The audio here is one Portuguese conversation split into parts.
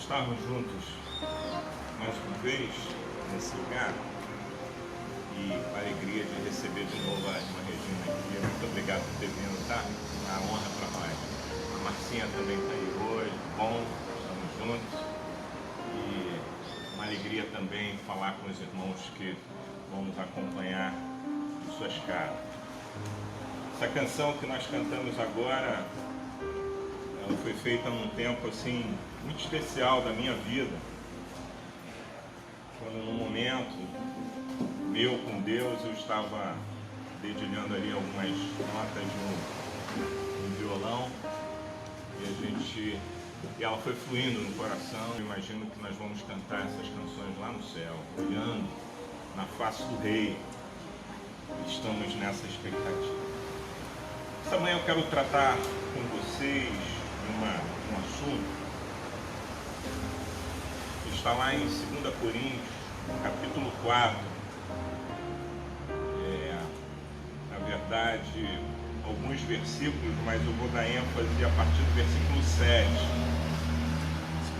estarmos juntos mais uma vez nesse lugar e com a alegria de receber de novo a irmã Regina aqui. Muito obrigado por ter vindo, tá? Uma honra para nós. A Marcinha também está aí hoje, bom, estamos juntos. E uma alegria também falar com os irmãos que vão nos acompanhar em suas casas. Essa canção que nós cantamos agora, ela foi feita num tempo assim muito especial da minha vida, quando num momento meu com Deus eu estava dedilhando ali algumas notas no violão e ela foi fluindo no coração. Eu imagino que nós vamos cantar essas canções lá no céu, olhando na face do Rei. Estamos nessa expectativa. Essa manhã eu quero tratar com vocês um assunto que está lá em 2 Coríntios, capítulo 4. Na verdade, alguns versículos, mas eu vou dar ênfase a partir do versículo 7.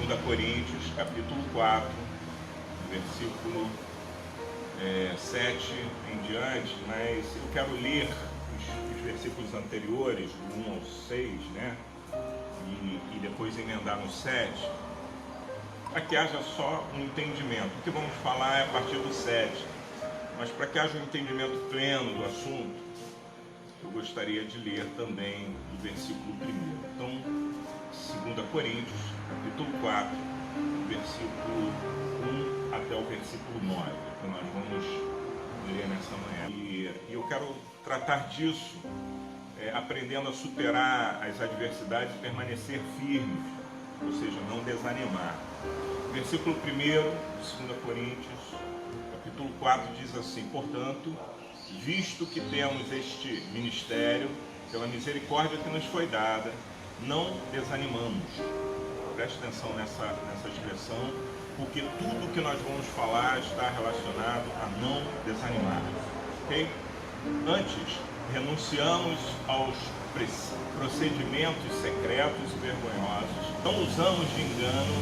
2 Coríntios, capítulo 4, versículo 7 em diante, mas eu quero ler os versículos anteriores, do 1 ao 6, né? E depois emendar no 7, para que haja só um entendimento. O que vamos falar é a partir do 7, mas para que haja um entendimento pleno do assunto, eu gostaria de ler também o versículo 1. Então, 2 Coríntios, capítulo 4, versículo 1 até o versículo 9, que nós vamos ler nessa manhã. E eu quero tratar disso, aprendendo a superar as adversidades e permanecer firmes, ou seja, não desanimar. Versículo 1, 2 Coríntios, capítulo 4, diz assim: portanto, visto que temos este ministério, pela misericórdia que nos foi dada, não desanimamos. Preste atenção nessa expressão, porque tudo que nós vamos falar está relacionado a não desanimar. Ok? Antes, renunciamos aos procedimentos secretos e vergonhosos, não usamos de engano,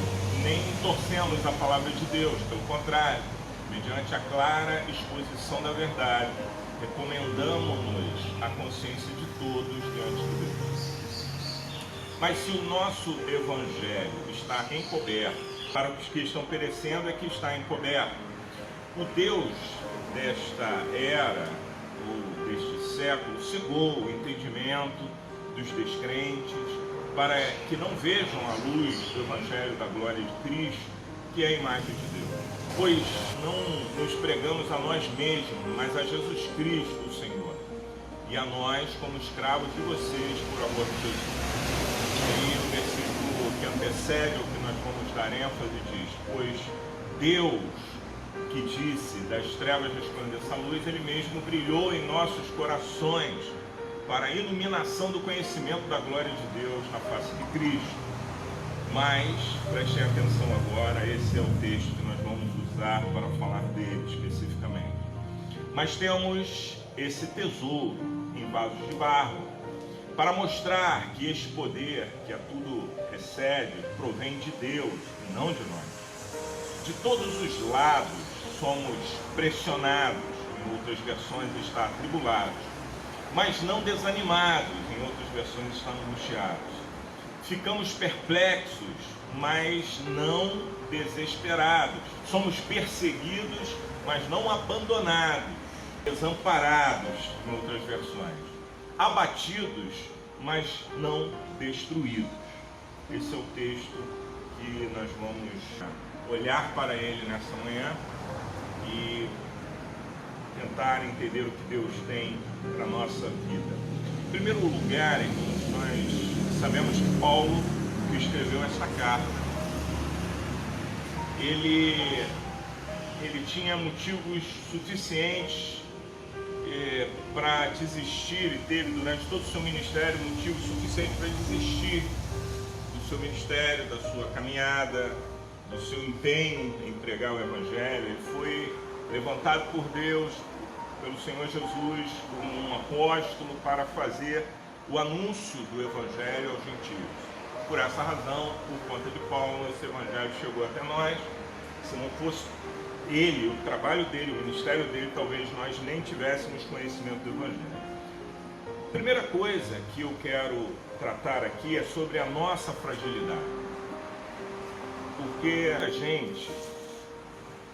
nem torcemos a palavra de Deus, pelo contrário, mediante a clara exposição da verdade, recomendamos-nos a consciência de todos diante de Deus. Mas se o nosso evangelho está encoberto, para os que estão perecendo é que está encoberto. O Deus desta era, ou deste século, cegou o entendimento dos descrentes, para que não vejam a luz do evangelho da glória de Cristo, que é a imagem de Deus. Pois não nos pregamos a nós mesmos, mas a Jesus Cristo, o Senhor, e a nós como escravos de vocês por amor de Jesus. E o versículo que antecede ao que nós vamos dar ênfase diz: pois Deus, que disse, das trevas resplandeça a luz, Ele mesmo brilhou em nossos corações para a iluminação do conhecimento da glória de Deus na face de Cristo. Mas, prestem atenção agora, esse é o texto que nós vamos usar para falar dele especificamente. Mas temos esse tesouro em vasos de barro, para mostrar que este poder, que a tudo excede, provém de Deus e não de nós. De todos os lados somos pressionados, em outras versões está atribulados, mas não desanimados, em outras versões está angustiados. Ficamos perplexos, mas não desesperados. Somos perseguidos, mas não abandonados. Desamparados, em outras versões. Abatidos, mas não destruídos. Esse é o texto que nós vamos olhar para ele nessa manhã e tentar entender o que Deus tem para a nossa vida. Em primeiro lugar, irmãos, nós sabemos que Paulo, que escreveu essa carta, ele tinha motivos suficientes para desistir, e teve durante todo o seu ministério motivo suficiente para desistir do seu ministério, da sua caminhada, do seu empenho em pregar o Evangelho. Ele foi levantado por Deus, pelo Senhor Jesus, como um apóstolo para fazer o anúncio do Evangelho aos gentios. por essa razão, por conta de Paulo, esse evangelho chegou até nós. Se não fosse ele, o trabalho dele, o ministério dele, talvez nós nem tivéssemos conhecimento do evangelho. A primeira coisa que eu quero tratar aqui é sobre a nossa fragilidade. Porque a gente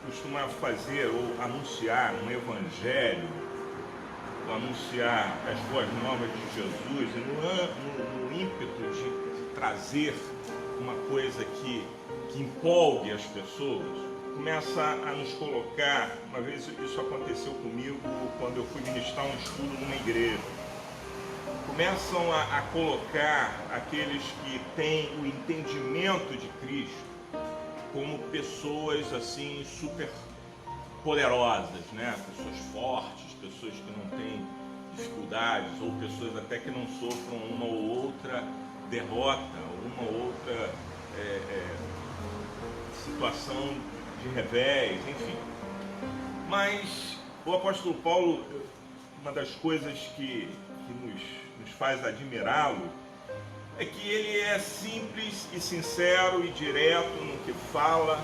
costuma fazer ou anunciar um evangelho, ou anunciar as boas novas de Jesus, e no ímpeto de trazer uma coisa que empolgue as pessoas, começa a nos colocar. Uma vez isso aconteceu comigo quando eu fui ministrar um estudo numa igreja. Começam a colocar aqueles que têm o entendimento de Cristo como pessoas assim super poderosas, né? Pessoas fortes, pessoas que não têm dificuldades, ou pessoas até que não sofram uma ou outra derrota, uma ou outra situação de revés, enfim. Mas o apóstolo Paulo, uma das coisas que nos faz admirá-lo, é que ele é simples e sincero e direto no que fala.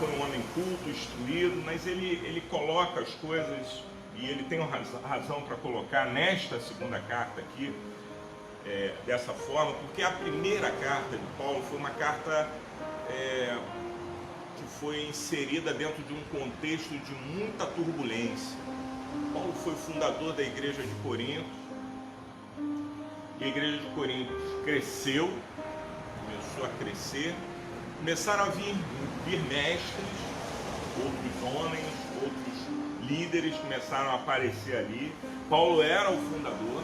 Foi um homem culto, instruído, mas ele coloca as coisas, e ele tem razão para colocar nesta segunda carta aqui, dessa forma, porque a primeira carta de Paulo foi uma carta que foi inserida dentro de um contexto de muita turbulência. Paulo foi fundador da igreja de Corinto, e a igreja de Corinto cresceu, começou a crescer, começaram a vir mestres, outros homens, outros líderes começaram a aparecer ali. Paulo era o fundador,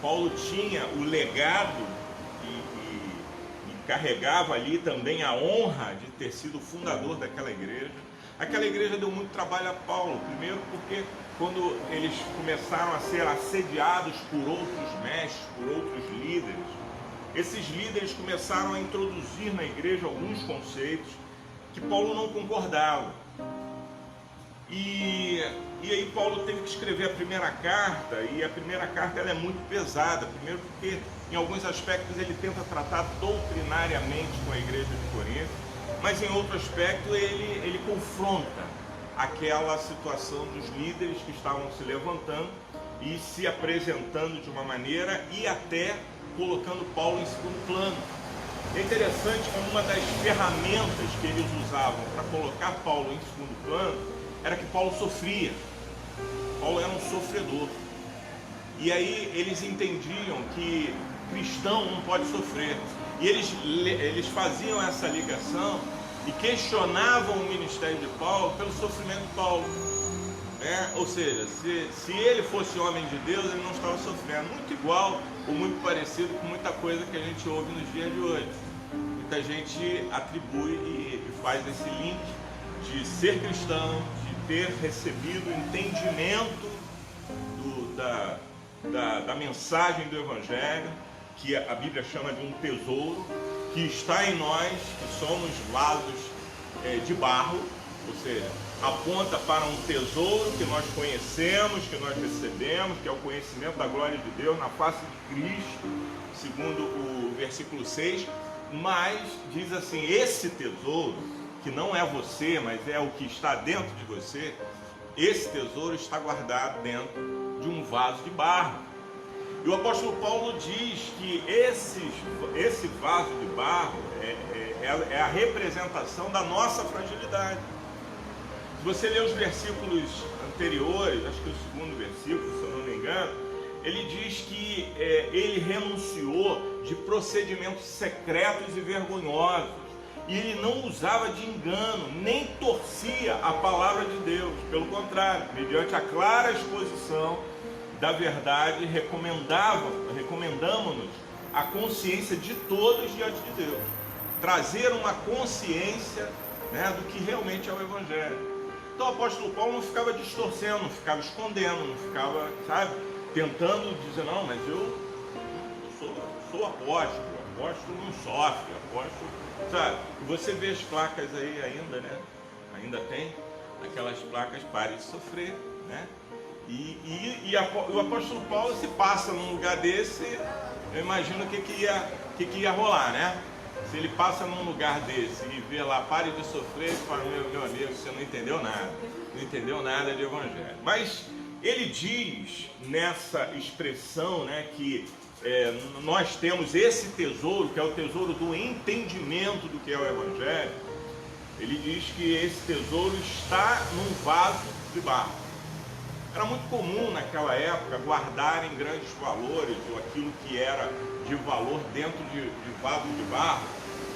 Paulo tinha o legado e carregava ali também a honra de ter sido o fundador daquela igreja. Aquela igreja deu muito trabalho a Paulo, primeiro porque quando eles começaram a ser assediados por outros mestres, por outros líderes, esses líderes começaram a introduzir na igreja alguns conceitos que Paulo não concordava. E aí Paulo teve que escrever a primeira carta, e a primeira carta ela é muito pesada, primeiro porque em alguns aspectos ele tenta tratar doutrinariamente com a igreja de Corinto, mas em outro aspecto ele confronta aquela situação dos líderes que estavam se levantando e se apresentando de uma maneira e até colocando Paulo em segundo plano. É interessante que uma das ferramentas que eles usavam para colocar Paulo em segundo plano era que Paulo sofria. Paulo era um sofredor. E aí eles entendiam que cristão não pode sofrer. E eles faziam essa ligação e questionavam o ministério de Paulo pelo sofrimento de Paulo. Ou seja, se ele fosse homem de Deus, ele não estava sofrendo. Muito igual ou muito parecido com muita coisa que a gente ouve nos dias de hoje. Muita gente atribui e faz esse link de ser cristão, de ter recebido o entendimento da mensagem do Evangelho, que a Bíblia chama de um tesouro, que está em nós, que somos vasos de barro, ou seja, aponta para um tesouro que nós conhecemos, que nós recebemos, que é o conhecimento da glória de Deus na face de Cristo, segundo o versículo 6, mas diz assim, esse tesouro, que não é você, mas é o que está dentro de você, esse tesouro está guardado dentro de um vaso de barro. E o apóstolo Paulo diz que esse vaso de barro é a representação da nossa fragilidade. Se você ler os versículos anteriores, acho que o segundo versículo, se eu não me engano, ele diz que ele renunciou de procedimentos secretos e vergonhosos, e ele não usava de engano, nem torcia a palavra de Deus, pelo contrário, mediante a clara exposição da verdade, recomendamos-nos a consciência de todos diante de Deus, trazer uma consciência, do que realmente é o Evangelho. Então o apóstolo Paulo não ficava distorcendo, não ficava escondendo, não ficava, tentando dizer, não, mas eu sou apóstolo, apóstolo não sofre, apóstolo, E você vê as placas aí ainda, ainda tem aquelas placas, pare de sofrer, O apóstolo Paulo, se passa num lugar desse, eu imagino o que ia rolar, né? Se ele passa num lugar desse e vê lá, pare de sofrer, e fala, meu amigo, você não entendeu nada de evangelho. Mas ele diz nessa expressão, né, que nós temos esse tesouro, que é o tesouro do entendimento do que é o evangelho. Ele diz que esse tesouro está num vaso de barro. Era muito comum naquela época guardarem grandes valores, ou aquilo que era de valor dentro de vaso de barro,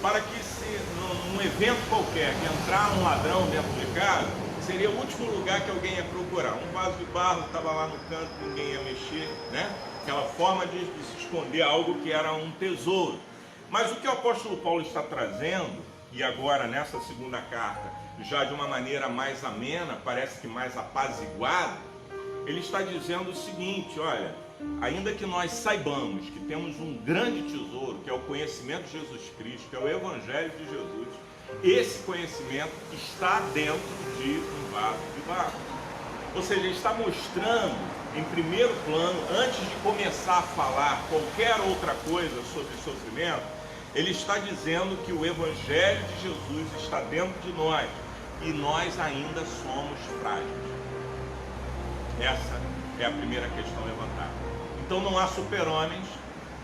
para que se num evento qualquer que entrar um ladrão dentro de casa, seria o último lugar que alguém ia procurar. Um vaso de barro estava lá no canto, ninguém ia mexer, né? Aquela forma de se esconder algo que era um tesouro. Mas o que o apóstolo Paulo está trazendo, e agora nessa segunda carta, já de uma maneira mais amena, parece que mais apaziguada, ele está dizendo o seguinte: olha, ainda que nós saibamos que temos um grande tesouro, que é o conhecimento de Jesus Cristo, que é o Evangelho de Jesus, esse conhecimento está dentro de um vaso de barro. Ou seja, ele está mostrando, em primeiro plano, antes de começar a falar qualquer outra coisa sobre sofrimento, ele está dizendo que o Evangelho de Jesus está dentro de nós e nós ainda somos frágeis. Essa é a primeira questão levantada. Então não há super-homens,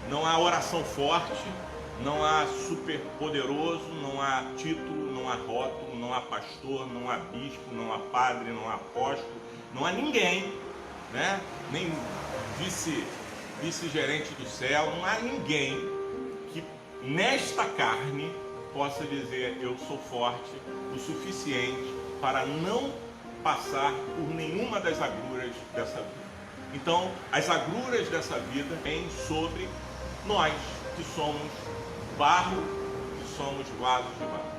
não há oração forte, não há super poderoso, não há título, não há rótulo, não há pastor, não há bispo, não há padre, não há apóstolo, não há ninguém, né? Nem vice-gerente do céu, não há ninguém que nesta carne possa dizer: eu sou forte o suficiente para não passar por nenhuma das agruras dessa vida. Então, as agruras dessa vida vêm sobre nós, que somos barro, que somos vasos de barro.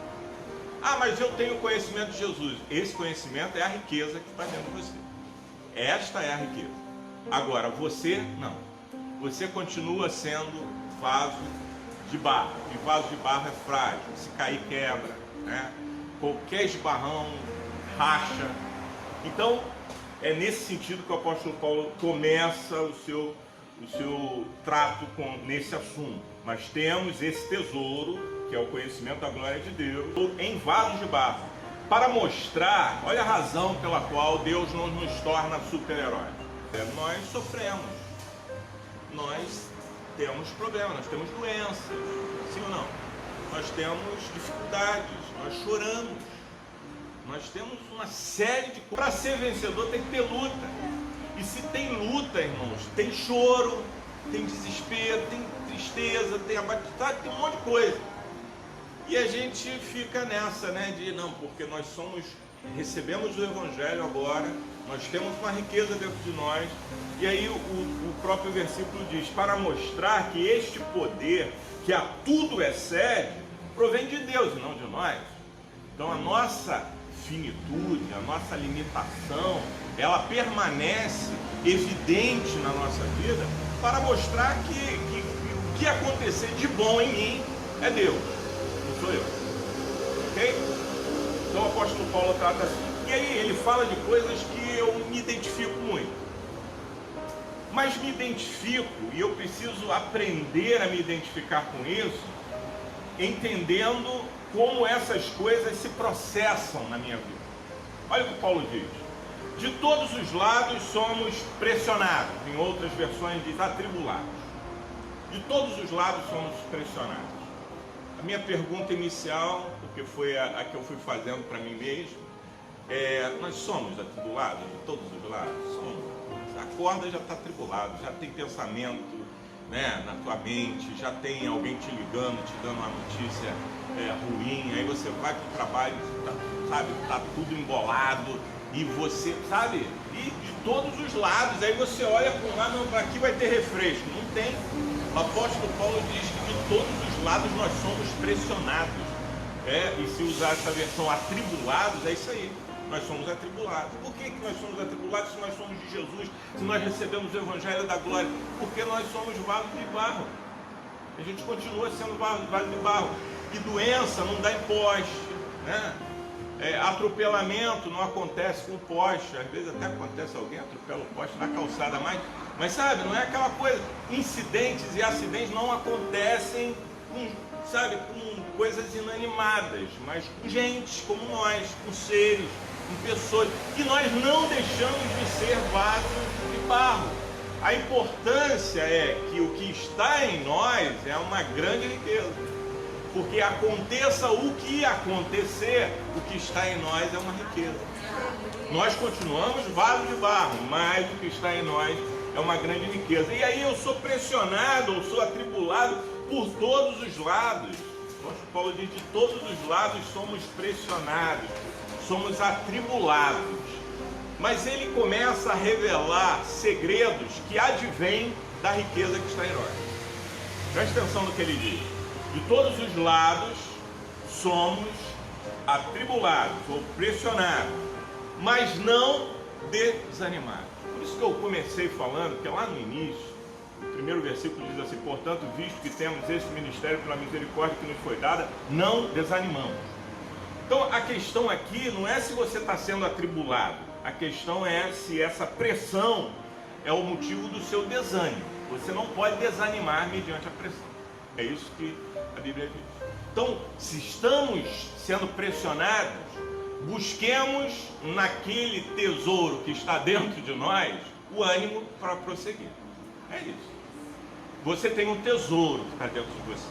Ah, mas eu tenho conhecimento de Jesus. Esse conhecimento é a riqueza que está dentro de você. Esta é a riqueza. Agora, você não. Você continua sendo vaso de barro. E vaso de barro é frágil. Se cair, quebra, né? Qualquer esbarrão racha. Então, é nesse sentido que o apóstolo Paulo começa o seu trato nesse assunto. Nós temos esse tesouro, que é o conhecimento da glória de Deus, em vasos de barro, para mostrar, olha a razão pela qual Deus não nos torna super-heróis. Nós sofremos, nós temos problemas, nós temos doenças, sim ou não? Nós temos dificuldades, nós choramos. Nós temos uma série de coisas. Para ser vencedor tem que ter luta. E se tem luta, irmãos, tem choro, tem desespero, tem tristeza, tem abatidade, tem um monte de coisa. E a gente fica nessa, né, de não, porque nós recebemos o Evangelho agora, nós temos uma riqueza dentro de nós. E aí o próprio versículo diz: para mostrar que este poder, que a tudo excede, provém de Deus e não de nós. Então a nossa finitude, a nossa limitação, ela permanece evidente na nossa vida para mostrar que o que acontecer de bom em mim é Deus, não sou eu. Ok? Então o apóstolo Paulo trata assim. E aí ele fala de coisas que eu me identifico muito. Mas me identifico, e eu preciso aprender a me identificar com isso, entendendo como essas coisas se processam na minha vida. Olha o que Paulo diz: de todos os lados somos pressionados. Em outras versões diz atribulados. De todos os lados somos pressionados. A minha pergunta inicial, porque foi a que eu fui fazendo para mim mesmo, nós somos atribulados de todos os lados? Somos. Acorda, já está atribulado, já tem pensamento, né, na tua mente, já tem alguém te ligando, te dando uma notícia ruim, aí você vai para o trabalho, tá tudo embolado, e você, sabe, e de todos os lados, aí você olha para um lado, não, aqui vai ter refresco, não tem. O apóstolo Paulo diz que de todos os lados nós somos pressionados, e se usar essa versão atribulados, é isso aí. Nós somos atribulados. Por que nós somos atribulados se nós somos de Jesus, se nós recebemos o Evangelho da glória? Porque nós somos vasos de barro. A gente continua sendo vaso de barro. E doença não dá em poste, né? Atropelamento não acontece com poste, às vezes até acontece alguém atropela o poste na calçada, mas sabe, não é aquela coisa. Incidentes e acidentes não acontecem com coisas inanimadas, mas com gente como nós, com seres, com pessoas, que nós não deixamos de ser vasos de barro. A importância é que o que está em nós é uma grande riqueza, porque aconteça o que acontecer, o que está em nós é uma riqueza. Nós continuamos vasos de barro, mas o que está em nós é uma grande riqueza. E aí eu sou pressionado, eu sou atribulado por todos os lados. O apóstolo Paulo diz: de todos os lados somos pressionados, somos atribulados. Mas ele começa a revelar segredos que advêm da riqueza que está em nós. Presta atenção no que ele diz: de todos os lados somos atribulados ou pressionados, mas não desanimados. Por isso que eu comecei falando que lá no início, o primeiro versículo diz assim: portanto, visto que temos esse ministério pela misericórdia que nos foi dada, não desanimamos. Então a questão aqui não é se você está sendo atribulado, a questão é se essa pressão é o motivo do seu desânimo. Você não pode desanimar mediante a pressão. É isso que a Bíblia diz. Então, se estamos sendo pressionados, busquemos naquele tesouro que está dentro de nós o ânimo para prosseguir. É isso. Você tem um tesouro que está dentro de você.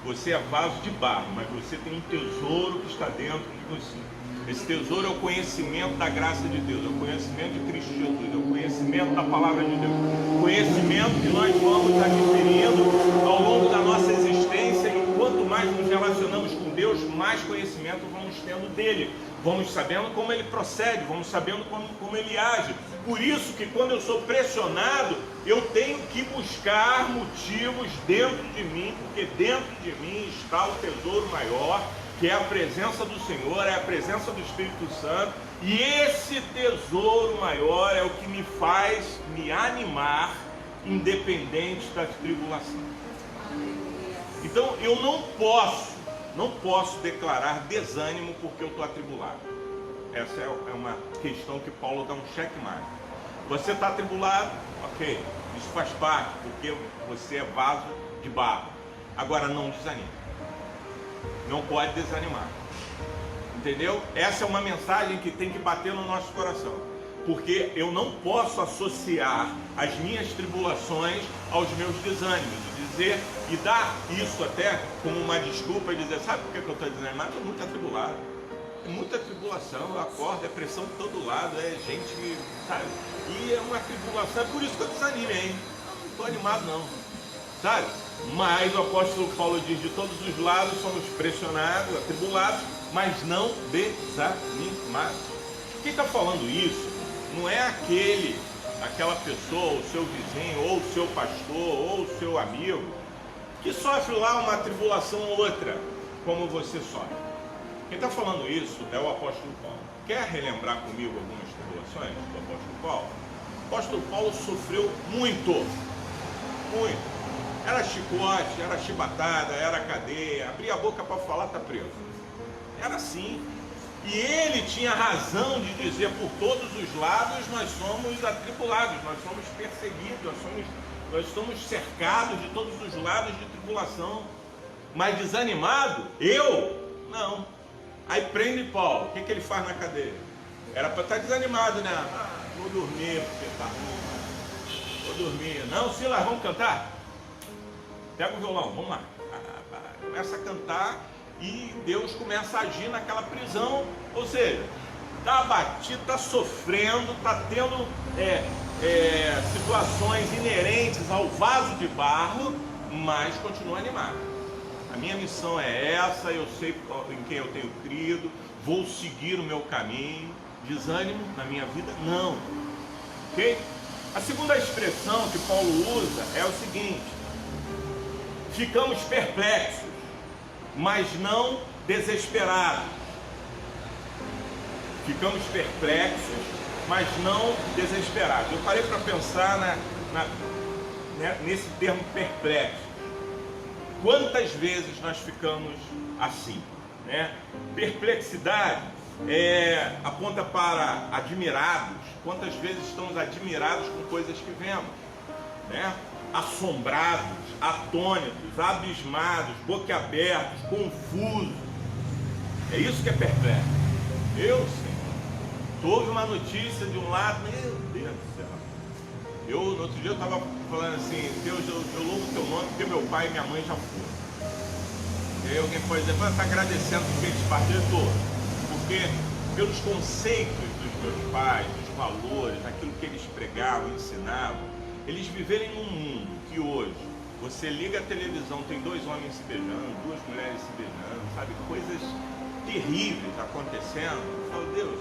Você é vaso de barro, mas você tem um tesouro que está dentro de você. Esse tesouro é o conhecimento da graça de Deus, é o conhecimento de Cristo Jesus, é o conhecimento da palavra de Deus, o conhecimento que nós vamos adquirindo ao longo da nossa existência, e quanto mais nos relacionamos com Deus, mais conhecimento vamos tendo dele. Vamos sabendo como ele procede, vamos sabendo como ele age. Por isso que quando eu sou pressionado, eu tenho que buscar motivos dentro de mim, porque dentro de mim está o tesouro maior, que é a presença do Senhor, é a presença do Espírito Santo. E esse tesouro maior é o que me faz me animar, independente da tribulação. Então eu não posso declarar desânimo porque eu estou atribulado. Essa é uma questão que Paulo dá um checkmate. Você está atribulado? Ok, isso faz parte, porque você é vaso de barro. Agora não desanime. Não pode desanimar. Entendeu? Essa é uma mensagem que tem que bater no nosso coração. Porque eu não posso associar as minhas tribulações aos meus desânimos. E dar isso até como uma desculpa e dizer: sabe por que eu estou desanimado? Estou muito atribulado. É muita tribulação, eu acordo, é pressão de todo lado, é gente, sabe? E é uma tribulação, é por isso que eu desanimo, hein? Não estou animado não, sabe? Mas o apóstolo Paulo diz: de todos os lados somos pressionados, atribulados, mas não desanimados. Quem está falando isso não é aquela pessoa, o seu vizinho, ou o seu pastor, ou o seu amigo, que sofre lá uma tribulação ou outra, como você sofre. Quem está falando isso é o apóstolo Paulo. Quer relembrar comigo algumas tribulações do apóstolo Paulo? O apóstolo Paulo sofreu muito, muito. Era chicote, era chibatada, era cadeia, abria a boca para falar, está preso. Era assim. E ele tinha razão de dizer: por todos os lados nós somos atribulados, nós somos perseguidos, nós somos cercados de todos os lados de tribulação. Mas desanimado? Eu? Não. Aí prende Paulo. O que ele faz na cadeia? Era para estar desanimado, né? Vou dormir, porque tá ruim. Vou dormir. Não, Silas, vamos cantar? Pega o violão, vamos lá. Começa a cantar e Deus começa a agir naquela prisão. Ou seja, está abatido, está sofrendo, está tendo situações inerentes ao vaso de barro, mas continua animado. A minha missão é essa, eu sei em quem eu tenho crido, vou seguir o meu caminho. Desânimo na minha vida? Não. Ok? A segunda expressão que Paulo usa é o seguinte: ficamos perplexos, mas não desesperados. Ficamos perplexos, mas não desesperados. Eu parei para pensar nesse termo perplexo. Quantas vezes nós ficamos assim, né? Perplexidade aponta para admirados. Quantas vezes estamos admirados com coisas que vemos, né? Assombrados, atônitos, abismados, boquiabertos, confusos. É isso que é perplexo. Senhor, tu ouve uma notícia de um lado, meu Deus do céu. No outro dia eu estava falando assim, Deus, eu louvo o teu nome porque meu pai e minha mãe já foram. E aí alguém pode dizer, está agradecendo porque eles partiram, porque pelos conceitos dos meus pais, dos valores, aquilo que eles pregavam, ensinavam, eles viverem num mundo que hoje você liga a televisão, tem dois homens se beijando, duas mulheres se beijando, sabe? Coisas terríveis acontecendo. Eu falo, Deus,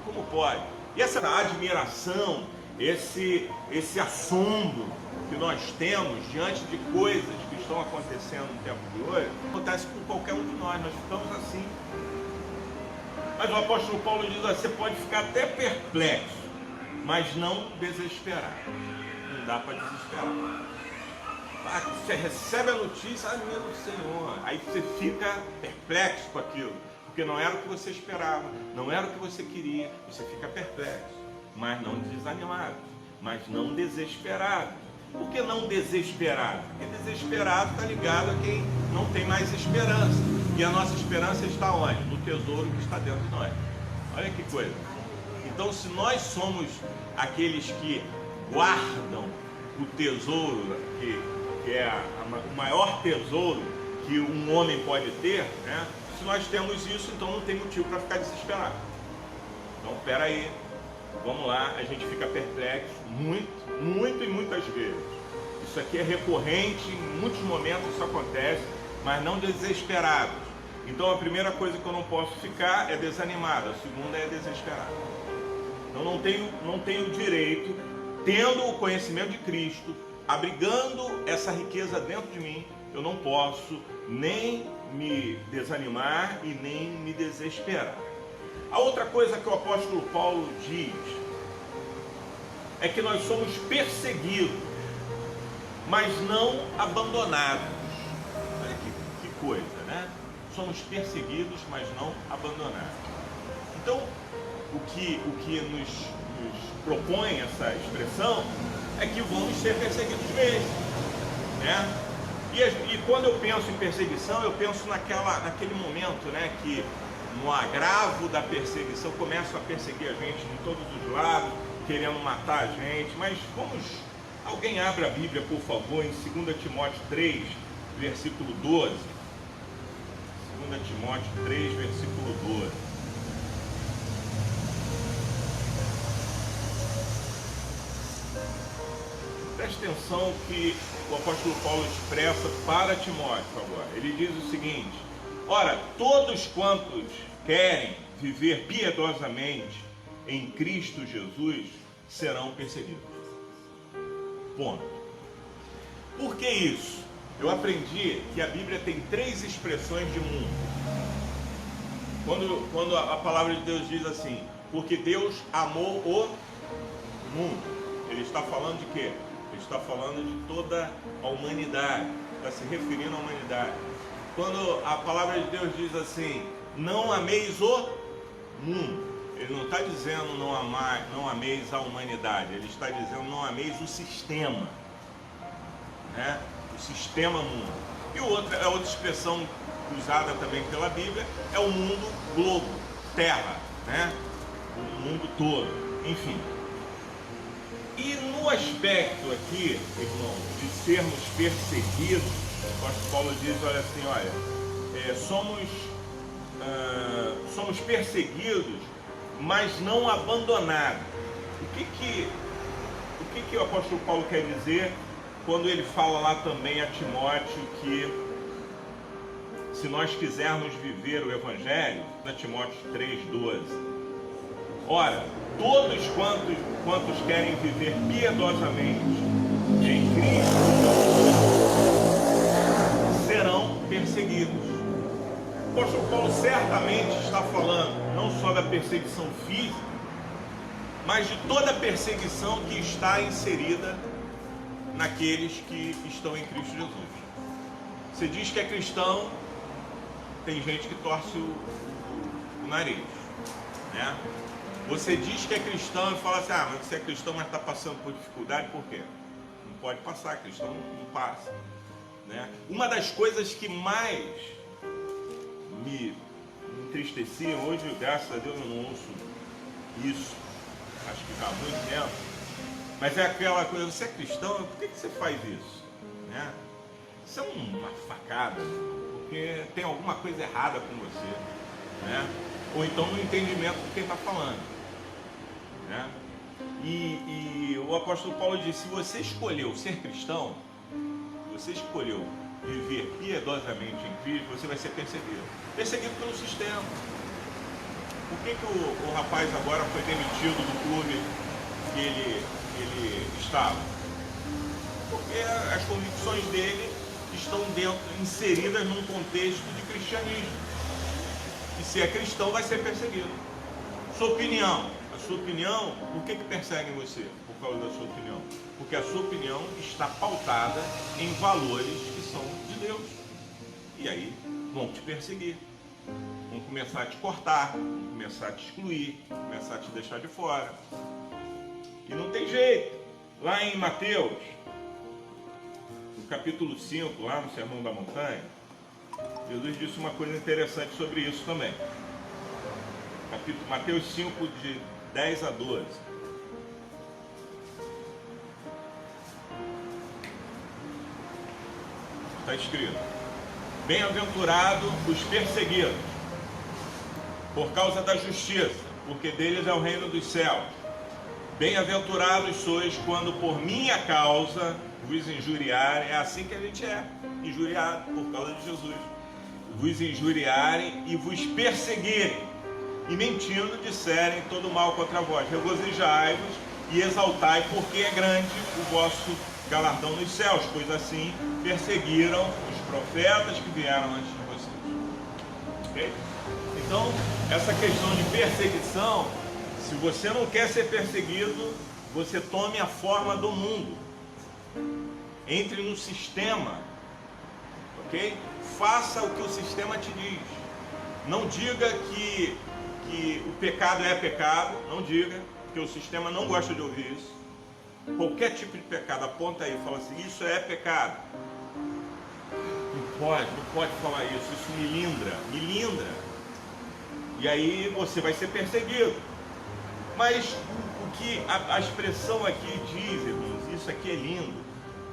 como pode? E essa admiração, esse assombro que nós temos diante de coisas que estão acontecendo no tempo de hoje, acontece com qualquer um de nós ficamos assim. Mas o apóstolo Paulo diz, você pode ficar até perplexo, mas não desesperar. Não dá para desesperar. Você recebe a notícia, meu Senhor, aí você fica perplexo com aquilo, porque não era o que você esperava, não era o que você queria, você fica perplexo, mas não desanimado, mas não desesperado. Por que não desesperado? Porque desesperado está ligado a quem não tem mais esperança, e a nossa esperança está onde? No tesouro que está dentro de nós. Olha que coisa. Então, se nós somos aqueles que guardam o tesouro, que é o maior tesouro que um homem pode ter, né? Se nós temos isso, então não tem motivo para ficar desesperado. Então, espera aí, vamos lá, a gente fica perplexo muito e muitas vezes. Isso aqui é recorrente, em muitos momentos isso acontece, mas não desesperados. Então a primeira coisa que eu não posso ficar é desanimado, a segunda é desesperado. Então não tenho direito, tendo o conhecimento de Cristo, abrigando essa riqueza dentro de mim, eu não posso nem me desanimar e nem me desesperar. A outra coisa que o apóstolo Paulo diz é que nós somos perseguidos, mas não abandonados. Olha que coisa, né? Somos perseguidos, mas não abandonados. Então, o que nos propõe essa expressão é que vamos ser perseguidos mesmo, né? E quando eu penso em perseguição, eu penso naquele momento, né, que no agravo da perseguição começam a perseguir a gente de todos os lados, querendo matar a gente. Mas alguém abre a Bíblia, por favor, em 2 Timóteo 3, versículo 12. 2 Timóteo 3, versículo 12. Preste atenção que o apóstolo Paulo expressa para Timóteo agora. Ele diz o seguinte: ora, todos quantos querem viver piedosamente em Cristo Jesus serão perseguidos. Ponto. Por que isso? Eu aprendi que a Bíblia tem 3 expressões de mundo. Quando a palavra de Deus diz assim, porque Deus amou o mundo, ele está falando de quê? Ele está falando de toda a humanidade, está se referindo à humanidade. Quando a palavra de Deus diz assim, não ameis o mundo, ele não está dizendo não ameis a humanidade, ele está dizendo não ameis o sistema, né? O sistema mundo. E a outra expressão usada também pela Bíblia é o mundo globo, terra, né? O mundo todo, enfim. E no aspecto aqui, irmão, de sermos perseguidos, o apóstolo Paulo diz, olha assim, somos perseguidos, mas não abandonados. O que o apóstolo Paulo quer dizer quando ele fala lá também a Timóteo que se nós quisermos viver o Evangelho, na Timóteo 3,12, ora, todos quantos querem viver piedosamente em Cristo serão perseguidos. O apóstolo Paulo certamente está falando não só da perseguição física, mas de toda a perseguição que está inserida naqueles que estão em Cristo Jesus. Você diz que é cristão, tem gente que torce o nariz, né? Você diz que é cristão e fala assim, ah, mas você é cristão, mas está passando por dificuldade, por quê? Não pode passar, cristão não passa, né? Uma das coisas que mais me entristeciam, hoje, graças a Deus, eu não ouço isso, acho que já há muito tempo, mas é aquela coisa, você é cristão, por que você faz isso? Né? Isso é uma facada, porque tem alguma coisa errada com você, né? Ou então no entendimento do que está falando, né? E o apóstolo Paulo diz, se você escolheu ser cristão, você escolheu viver piedosamente em Cristo, você vai ser perseguido pelo sistema. Por que o rapaz agora foi demitido do clube que ele estava? Porque as convicções dele estão inseridas num contexto de cristianismo. E se é cristão, vai ser perseguido. A sua opinião, por que perseguem você? Por causa da sua opinião. Porque a sua opinião está pautada em valores que são de Deus. E aí vão te perseguir. Vão começar a te cortar, vão começar a te excluir, vão começar a te deixar de fora. E não tem jeito. Lá em Mateus, no capítulo 5, lá no Sermão da Montanha, Jesus disse uma coisa interessante sobre isso também. Mateus 5, de 10 a 12. Está escrito: bem-aventurado os perseguidos por causa da justiça, porque deles é o reino dos céus. Bem-aventurados sois quando por minha causa vos injuriarem. É assim que a gente é injuriado por causa de Jesus. Vos injuriarem e vos perseguirem, e mentindo disserem todo mal contra vós. Regozijai-vos e exaltai, porque é grande o vosso galardão nos céus, pois assim perseguiram os profetas que vieram antes de vocês. Ok? Então, essa questão de perseguição, se você não quer ser perseguido, você tome a forma do mundo. Entre no sistema, ok? Faça o que o sistema te diz. Não diga que o pecado é pecado, não diga, porque o sistema não gosta de ouvir isso. Qualquer tipo de pecado, aponta aí e fala assim, isso é pecado. Não pode falar isso me lindra. E aí você vai ser perseguido. Mas o que a expressão aqui diz, irmãos, isso aqui é lindo.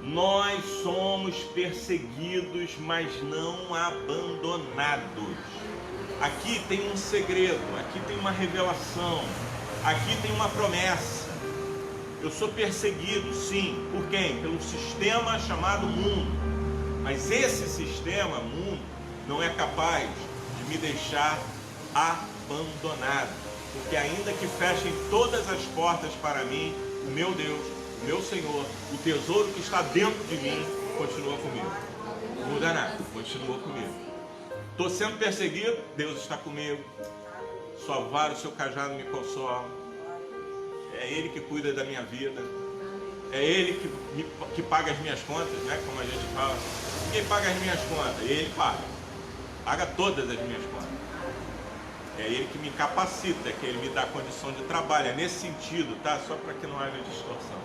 Nós somos perseguidos, mas não abandonados. Aqui tem um segredo, aqui tem uma revelação, aqui tem uma promessa. Eu sou perseguido, sim, por quem? Pelo sistema chamado mundo. Mas esse sistema, mundo, não é capaz de me deixar abandonado. Porque ainda que fechem todas as portas para mim, o meu Deus, o meu Senhor, o tesouro que está dentro de mim, continua comigo. Não muda nada, continua comigo. Estou sendo perseguido, Deus está comigo. Sua vara, o seu cajado me consola. É Ele que cuida da minha vida. É Ele que paga as minhas contas, né? Como a gente fala. Quem paga as minhas contas? Ele paga. Paga todas as minhas contas. É Ele que me capacita, que Ele me dá condição de trabalho. É nesse sentido, tá? Só para que não haja distorção.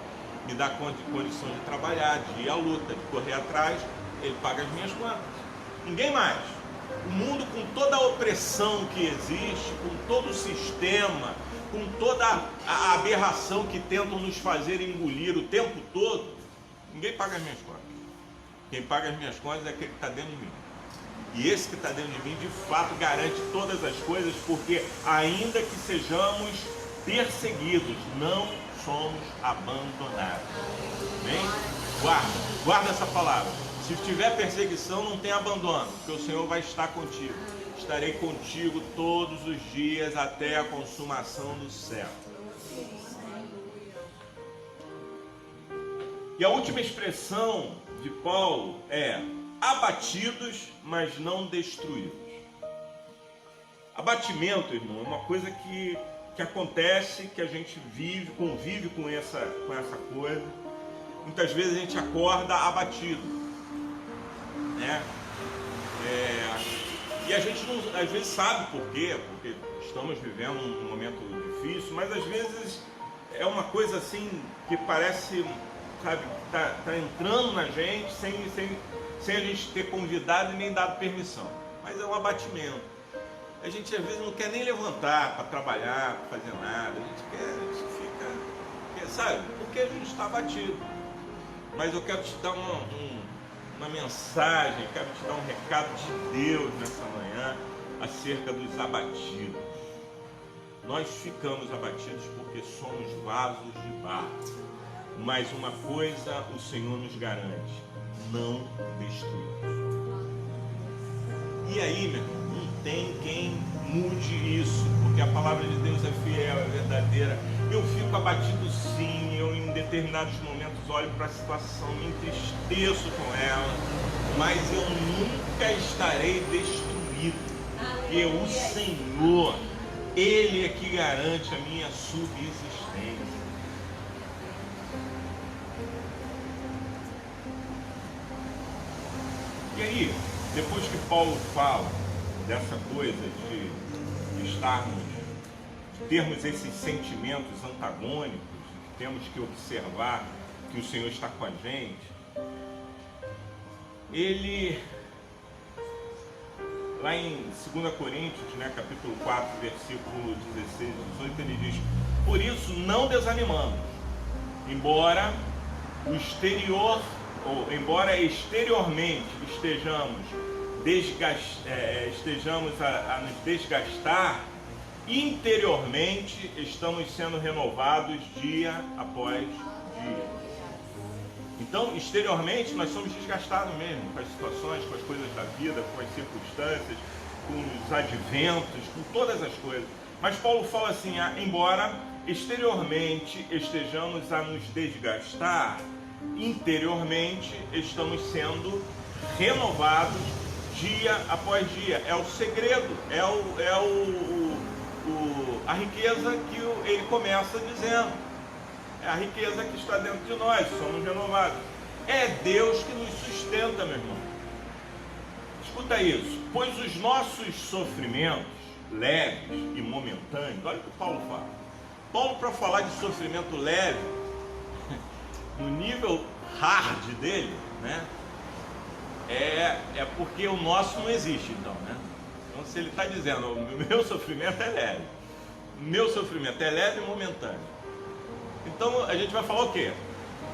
Me dá condição de trabalhar, de ir à luta, de correr atrás. Ele paga as minhas contas. Ninguém mais. O mundo, com toda a opressão que existe, com todo o sistema, com toda a aberração que tentam nos fazer engolir o tempo todo, ninguém paga as minhas contas. Quem paga as minhas contas é aquele que está dentro de mim. E esse que está dentro de mim, de fato, garante todas as coisas, porque ainda que sejamos perseguidos, não somos abandonados. Bem? Guarda essa palavra. Se tiver perseguição, não tem abandono, porque o Senhor vai estar contigo. Estarei contigo todos os dias até a consumação do céu. E a última expressão de Paulo é abatidos, mas não destruídos. Abatimento, irmão, é uma coisa que acontece, que a gente convive com essa coisa. Muitas vezes a gente acorda abatido, né? E a gente não, às vezes sabe por quê, porque estamos vivendo um momento difícil, mas às vezes é uma coisa assim que parece, sabe, tá entrando na gente sem a gente ter convidado e nem dado permissão. Mas é um abatimento. A gente às vezes não quer nem levantar para trabalhar, para fazer nada. A gente fica, sabe, porque a gente está abatido. Mas eu quero te dar uma mensagem, quero te dar um recado de Deus nessa manhã acerca dos abatidos. Nós ficamos abatidos porque somos vasos de barro. Mas uma coisa o Senhor nos garante: não destruímos. E aí, meu irmão, não tem quem mude isso, porque a palavra de Deus é fiel, é verdadeira. Eu fico abatido sim, eu em determinados momentos olho para a situação, me entristeço com ela, mas eu nunca estarei destruído, porque o Senhor, Ele é que garante a minha subsistência. E aí, depois que Paulo fala dessa coisa de termos esses sentimentos antagônicos, que temos que observar que o Senhor está com a gente, ele, lá em 2 Coríntios, né, capítulo 4, versículo 16 e 18, ele diz: por isso não desanimamos, embora exteriormente estejamos a nos desgastar, interiormente estamos sendo renovados dia após dia. Então, exteriormente nós somos desgastados mesmo com as situações, com as coisas da vida, com as circunstâncias, com os adventos, com todas as coisas. Mas Paulo fala assim: embora exteriormente estejamos a nos desgastar, interiormente estamos sendo renovados dia após dia. É o segredo, a riqueza que ele começa dizendo. É a riqueza que está dentro de nós, somos renovados. É Deus que nos sustenta, meu irmão. Escuta isso: pois os nossos sofrimentos leves e momentâneos, olha o que Paulo fala. Paulo, para falar de sofrimento leve, no nível hard dele, né? É porque o nosso não existe, então, né? Então, se ele está dizendo: o meu sofrimento é leve, meu sofrimento é leve e momentâneo, então a gente vai falar o quê?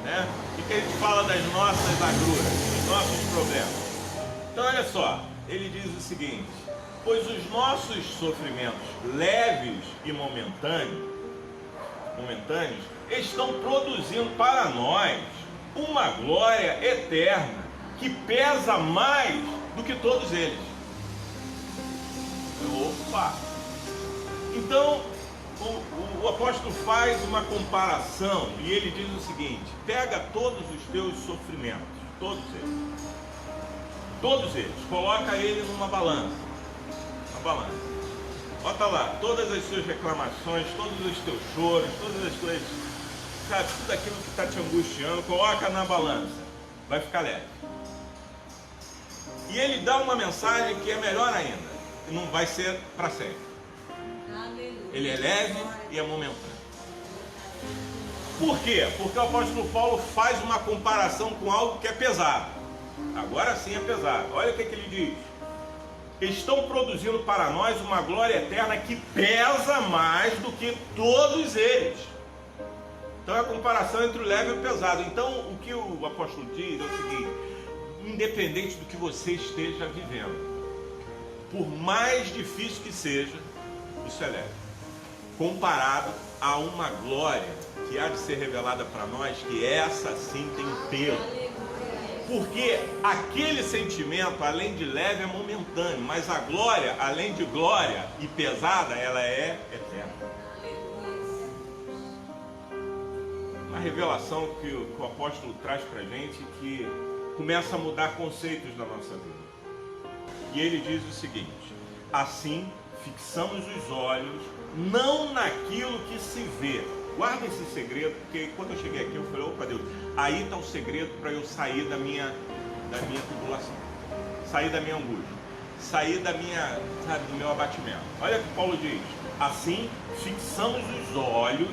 Né? O que a gente fala das nossas agruras, dos nossos problemas? Então, olha só, ele diz o seguinte: pois os nossos sofrimentos leves e momentâneos estão produzindo para nós uma glória eterna que pesa mais do que todos eles. Opa! Então, o apóstolo faz uma comparação e ele diz o seguinte: pega todos os teus sofrimentos, todos eles, coloca ele numa balança, bota lá todas as suas reclamações, todos os teus choros, todas as tuas, sabe, tudo aquilo que está te angustiando, coloca na balança, vai ficar leve. E ele dá uma mensagem que é melhor ainda, que não vai ser para sempre. Ele é leve e é momentâneo. Por quê? Porque o apóstolo Paulo faz uma comparação com algo que é pesado. Agora sim é pesado. Olha o que ele diz: estão produzindo para nós uma glória eterna que pesa mais do que todos eles. Então é a comparação entre o leve e o pesado. Então o que o apóstolo diz é o seguinte: independente do que você esteja vivendo, por mais difícil que seja, isso é leve, comparado a uma glória que há de ser revelada para nós, que essa sim tem peso. Porque aquele sentimento, além de leve, é momentâneo, mas a glória, além de glória e pesada, ela é eterna. Uma revelação que o apóstolo traz para a gente, que começa a mudar conceitos da nossa vida. E ele diz o seguinte: assim fixamos os olhos não naquilo que se vê. Guarda esse segredo, porque quando eu cheguei aqui eu falei: opa, Deus, aí está o segredo para eu sair da minha tribulação, sair da minha angústia. sair da minha, sabe, do meu abatimento. Olha o que Paulo diz: assim fixamos os olhos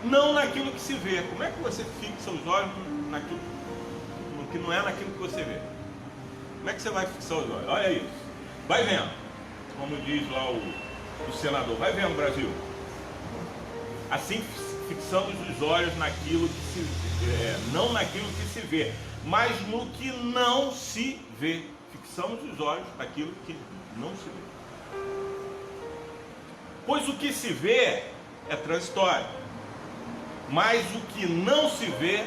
não naquilo que se vê. Como é que você fixa os olhos naquilo no que não é naquilo que você vê? Como é que você vai fixar os olhos? Olha isso, vai vendo, como diz lá o senador, vai vendo, Brasil. Assim fixamos os olhos naquilo que se não naquilo que se vê, mas no que não se vê. Fixamos os olhos naquilo que não se vê. Pois o que se vê é transitório, mas o que não se vê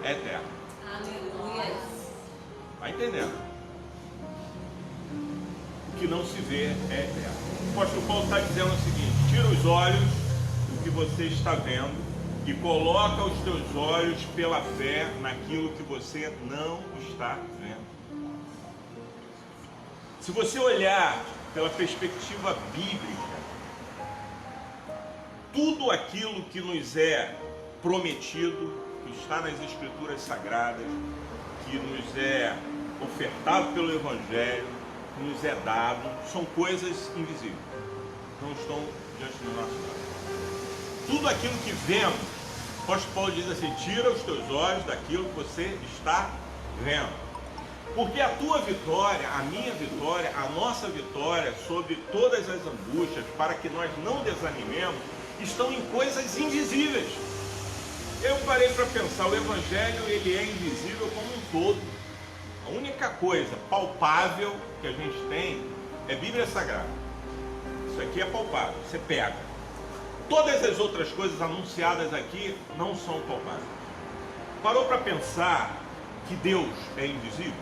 é eterno. Aleluia. Vai entendendo? O que não se vê é eterno. O apóstolo Paulo está dizendo o seguinte: tira os olhos do que você está vendo e coloca os teus olhos pela fé naquilo que você não está vendo. Se você olhar pela perspectiva bíblica, tudo aquilo que nos é prometido, que está nas Escrituras Sagradas, que nos é ofertado pelo Evangelho, que nos é dado, são coisas invisíveis, não estão diante do nosso olho. Tudo aquilo que vemos, o apóstolo Paulo diz assim: tira os teus olhos daquilo que você está vendo. Porque a tua vitória, a minha vitória, a nossa vitória sobre todas as angústias, para que nós não desanimemos, estão em coisas invisíveis. Eu parei para pensar, o Evangelho ele é invisível como um todo. A única coisa palpável que a gente tem é Bíblia Sagrada. Isso aqui é palpável, você pega. Todas as outras coisas anunciadas aqui não são palpáveis. Parou para pensar que Deus é invisível?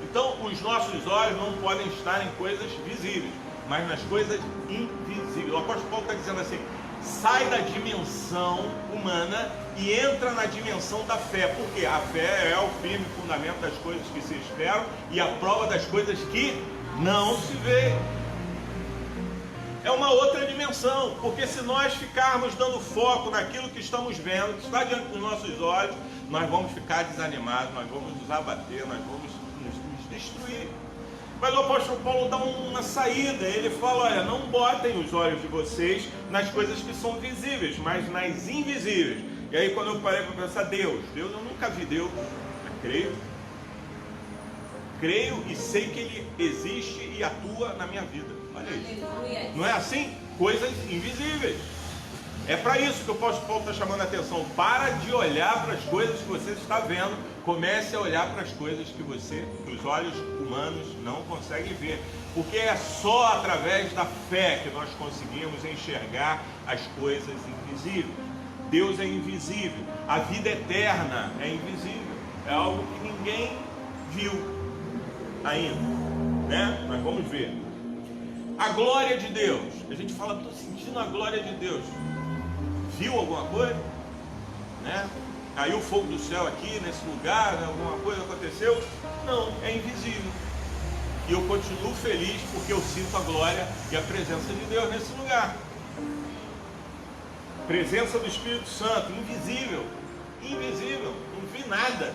Então os nossos olhos não podem estar em coisas visíveis, mas nas coisas invisíveis. O apóstolo Paulo está dizendo assim: sai da dimensão humana e entra na dimensão da fé. Porque a fé é o firme fundamento das coisas que se esperam e a prova das coisas que não se vê. É uma outra dimensão, porque se nós ficarmos dando foco naquilo que estamos vendo, que está diante dos nossos olhos, nós vamos ficar desanimados, nós vamos nos abater, nós vamos nos destruir. Mas o apóstolo Paulo dá uma saída, ele fala: olha, não botem os olhos de vocês nas coisas que são visíveis, mas nas invisíveis. E aí quando eu parei para pensar, Deus, eu nunca vi Deus, mas creio e sei que Ele existe e atua na minha vida. Olha isso. Não é assim? Coisas invisíveis. É para isso que o apóstolo Paulo está chamando a atenção. Para de olhar para as coisas que você está vendo. Comece a olhar para as coisas que os olhos humanos não conseguem ver. Porque é só através da fé que nós conseguimos enxergar as coisas invisíveis. Deus é invisível. A vida eterna é invisível. É algo que ninguém viu ainda, né? Nós vamos ver. A glória de Deus. A gente fala, estou sentindo a glória de Deus. Viu alguma coisa? Né? Caiu o fogo do céu aqui, nesse lugar, né? Alguma coisa aconteceu? Não, é invisível. E eu continuo feliz porque eu sinto a glória e a presença de Deus nesse lugar. Presença do Espírito Santo, invisível. Invisível, não vi nada.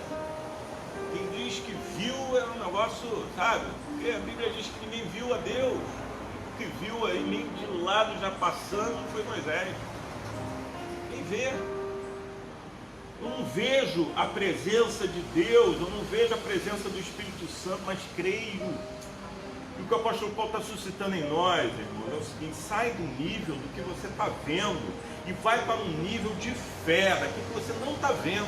Quem diz que viu é um negócio, sabe? Porque a Bíblia diz que ninguém viu a Deus. O que viu aí meio de lado já passando foi Moisés. Quem vê? Eu não vejo a presença de Deus, eu não vejo a presença do Espírito Santo, mas creio. E o que o apóstolo Paulo está suscitando em nós, irmãos, é o seguinte: sai do nível do que você está vendo e vai para um nível de fé, daquilo que você não está vendo.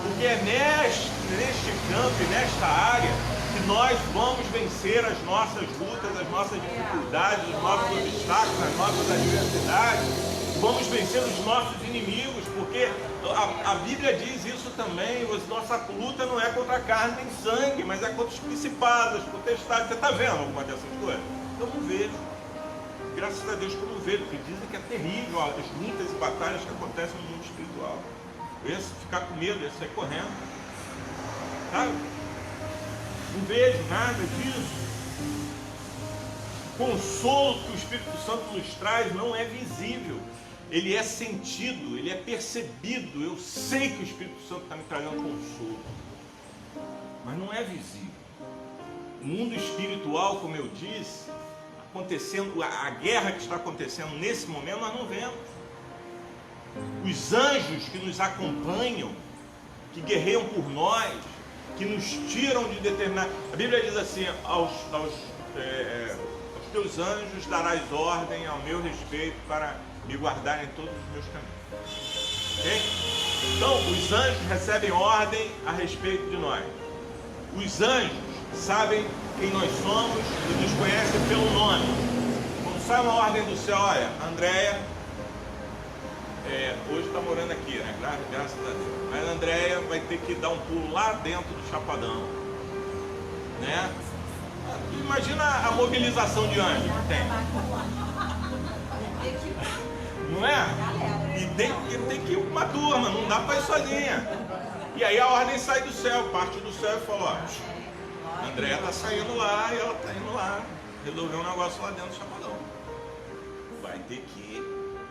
Porque é neste campo e nesta área que nós vamos vencer as nossas lutas, as nossas dificuldades, os nossos obstáculos, as nossas adversidades. Vamos vencer os nossos inimigos, porque a Bíblia diz isso também. Nossa luta não é contra a carne nem sangue, mas é contra os principados, as potestades. Você está vendo alguma dessas coisas? Eu não vejo. Graças a Deus que eu não vejo, porque dizem que é terrível as lutas e batalhas que acontecem no mundo espiritual. Eu ia ficar com medo, ia sair correndo. Sabe? Não vejo nada disso. O consolo que o Espírito Santo nos traz não é visível. Ele é sentido, ele é percebido. Eu sei que o Espírito Santo está me trazendo consolo, mas não é visível. O mundo espiritual, como eu disse, acontecendo, a guerra que está acontecendo nesse momento, nós não vemos. Os anjos que nos acompanham, que guerreiam por nós, que nos tiram de determinado... A Bíblia diz assim, aos teus anjos darás ordem ao meu respeito para me guardar em todos os meus caminhos. Okay? Então, os anjos recebem ordem a respeito de nós. Os anjos sabem quem nós somos e nos conhecem pelo nome. Quando sai uma ordem do céu, olha, Andréia, hoje está morando aqui, né? Graças a Deus. Mas a Andréia vai ter que dar um pulo lá dentro do Chapadão, né? Imagina a mobilização de anjos que tem. Não é? E tem que ir uma turma, não dá para ir sozinha. E aí a ordem sai do céu, parte do céu e fala, ó, a Andréia está saindo lá e ela está indo lá resolver um negócio lá dentro do Chapadão. Vai ter que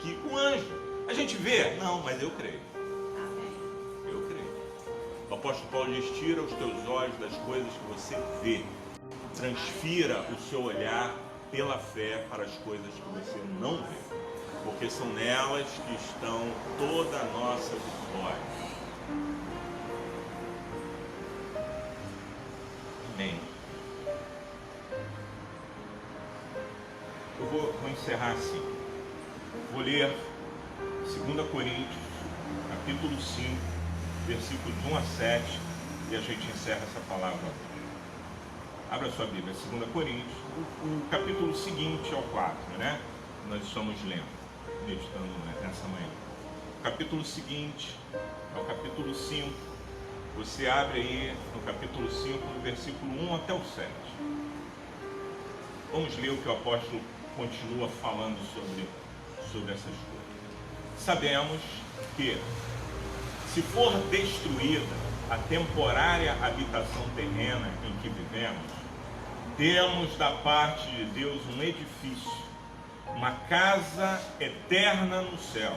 ir com o anjo. A gente vê? Não, mas eu creio. Eu creio. O apóstolo Paulo diz, tira os teus olhos das coisas que você vê. Transfira o seu olhar pela fé para as coisas que você não vê. Porque são nelas que estão toda a nossa vitória. Amém. Eu vou encerrar assim. Vou ler 2 Coríntios, capítulo 5, versículos 1 a 7, e a gente encerra essa palavra. Abra sua Bíblia, 2 Coríntios, o capítulo seguinte ao 4, né? Nós estamos lendo, meditando nessa manhã. O capítulo seguinte é o capítulo 5. Você abre aí no capítulo 5, do versículo 1 até o 7. Vamos ler o que o apóstolo continua falando sobre essas coisas. Sabemos que, se for destruída a temporária habitação terrena em que vivemos, temos da parte de Deus um edifício, uma casa eterna no céu,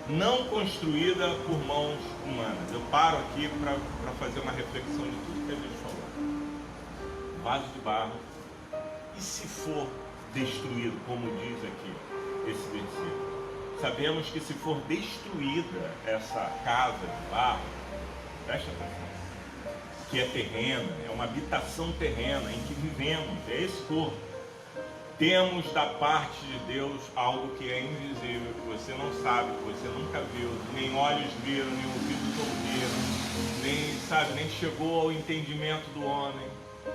não construída por mãos humanas. Eu paro aqui para fazer uma reflexão de tudo que a gente falou. Vaso de barro. E se for destruído, como diz aqui esse versículo? Sabemos que se for destruída essa casa de barro, presta atenção, que é terrena, é uma habitação terrena em que vivemos, é esse corpo. Temos da parte de Deus algo que é invisível, que você não sabe, que você nunca viu, nem olhos viram, nem ouvidos ouviram, nem chegou ao entendimento do homem,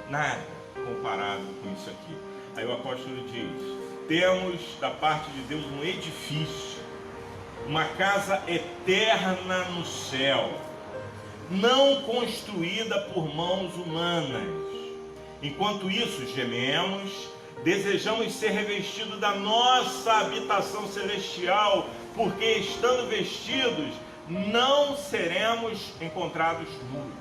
nada comparado com isso aqui. Aí o apóstolo diz, temos da parte de Deus um edifício, uma casa eterna no céu, não construída por mãos humanas. Enquanto isso, gememos, desejamos ser revestidos da nossa habitação celestial, porque estando vestidos, não seremos encontrados nus.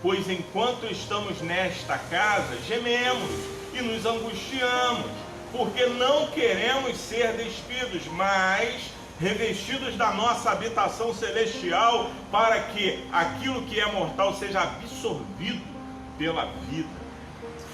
Pois enquanto estamos nesta casa, gememos e nos angustiamos, porque não queremos ser despidos, mas revestidos da nossa habitação celestial, para que aquilo que é mortal seja absorvido pela vida.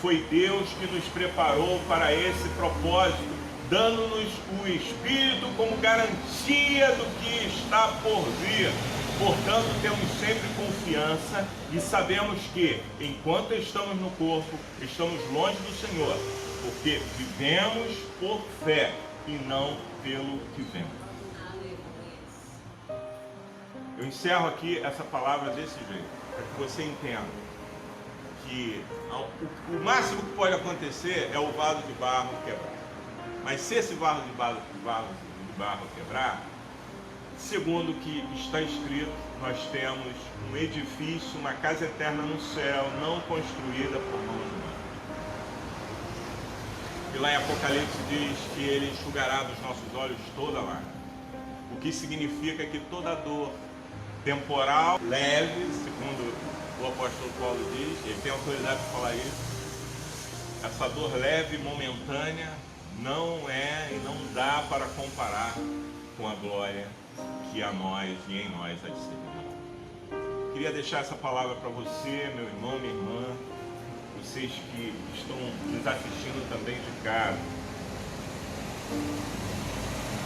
Foi Deus que nos preparou para esse propósito, dando-nos o Espírito como garantia do que está por vir. Portanto, temos sempre confiança e sabemos que, enquanto estamos no corpo, estamos longe do Senhor, porque vivemos por fé e não pelo que vemos. Eu encerro aqui essa palavra desse jeito, para que você entenda que o máximo que pode acontecer é o vaso de barro quebrar. Mas se esse vaso de barro quebrar, segundo o que está escrito, nós temos um edifício, uma casa eterna no céu, não construída por mãos humanas. E lá em Apocalipse diz que Ele enxugará dos nossos olhos toda lágrima. O que significa que toda dor temporal, leve, segundo o apóstolo Paulo diz, ele tem autoridade para falar isso, essa dor leve, momentânea, não é e não dá para comparar com a glória que a nós e em nós há de ser. Queria deixar essa palavra para você, meu irmão, minha irmã. vocês que estão nos assistindo também de casa.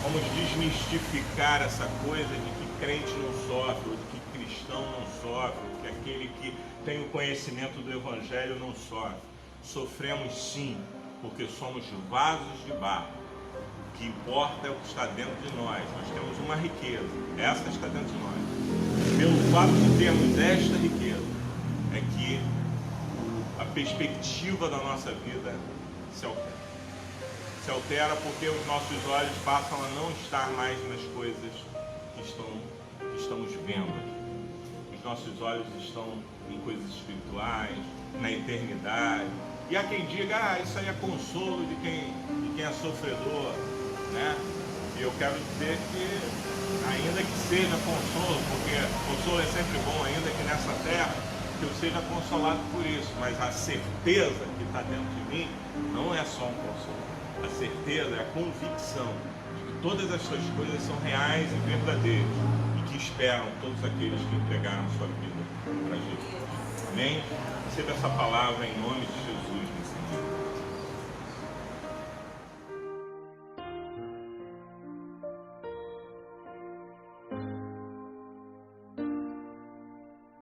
Vamos desmistificar essa coisa de que crente não sofre, ou de que cristão não sofre, ou que aquele que tem o conhecimento do Evangelho não sofre. Sofremos sim, porque somos vasos de barro. O que importa é o que está dentro de nós. Nós temos uma riqueza, essa está dentro de nós. Pelo fato de termos esta riqueza, é que a perspectiva da nossa vida se altera. Se altera porque os nossos olhos passam a não estar mais nas coisas que estamos vendo. Os nossos olhos estão em coisas espirituais, na eternidade. E há quem diga, isso aí é consolo de quem é sofredor, né? E eu quero dizer que, ainda que seja consolo, porque consolo é sempre bom, ainda que nessa terra, que eu seja consolado por isso, mas a certeza que está dentro de mim não é só um consolo. A certeza é a convicção de que todas essas coisas são reais e verdadeiras e que esperam todos aqueles que entregaram sua vida para Jesus. Amém? Receba essa palavra em nome de Jesus.